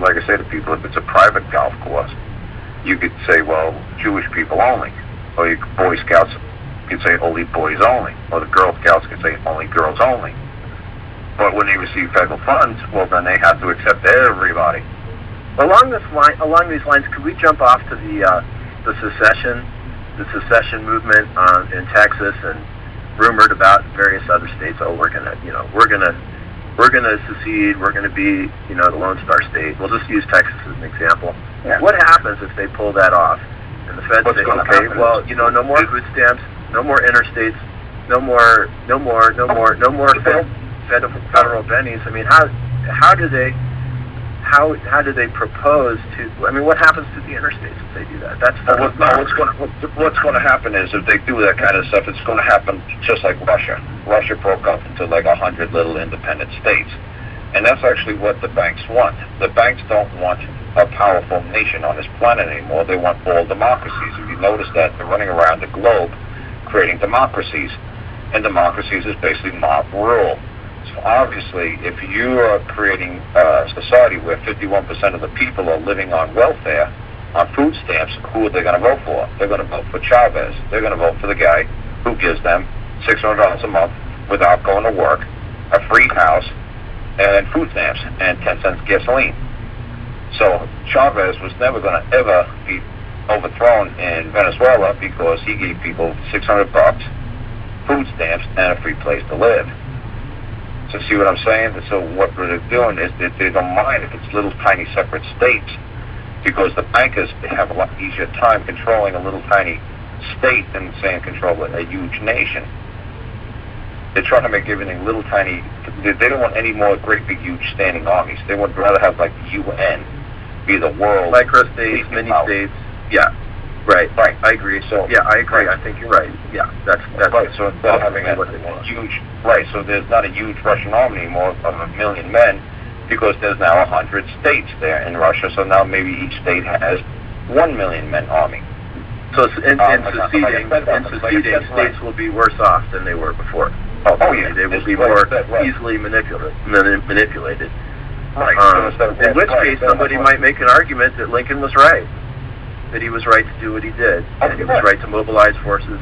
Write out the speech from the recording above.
like I say to people, if it's a private golf course, you could say, well, Jewish people only, or Boy Scouts could say only boys only, or the Girl Scouts could say only girls only. But when they receive federal funds, well, then they have to accept everybody. Along these lines, could we jump off to the secession movement in Texas, and rumored about various other states? Oh, we're gonna secede. We're gonna be, the Lone Star State. We'll just use Texas as an example. Yeah. What happens if they pull that off, and the feds say, okay, well, no more food stamps, no more interstates, no more federal bennies? I mean, how do they propose to? I mean, what happens to the interstates if they do that? That's what's going to happen is, if they do that kind of stuff, it's going to happen just like Russia. Russia broke up into like 100 little independent states, and that's actually what the banks want. The banks don't want a powerful nation on this planet anymore. They want all democracies. If you notice that, they're running around the globe creating democracies, and democracies is basically mob rule. So obviously, if you are creating a society where 51% of the people are living on welfare, on food stamps, who are they going to vote for? They're going to vote for Chavez. They're going to vote for the guy who gives them $600 a month without going to work, a free house, and food stamps, and 10 cents gasoline. So Chavez was never going to ever be overthrown in Venezuela because he gave people $600, food stamps, and a free place to live. So see what I'm saying? So what they're doing is that they don't mind if it's little tiny separate states, because the bankers have a lot easier time controlling a little tiny state than saying control a huge nation. They're trying to make everything little tiny. They don't want any more great big huge standing armies. They would rather have like the UN be the world. Microstates, mini-states. Yeah. Right. I agree. So yeah, I agree. Right. I think you're right. Yeah, that's right. So instead of having a huge, so there's not a huge Russian army anymore of 1 million men, because there's now 100 states there in Russia. So now maybe each state has 1 million men army. So seceding states will be worse off than they were before. Oh yeah, they will be more easily manipulated. Right. In which case, somebody might make an argument that Lincoln was right. That he was right to do what he did, and he was right to mobilize forces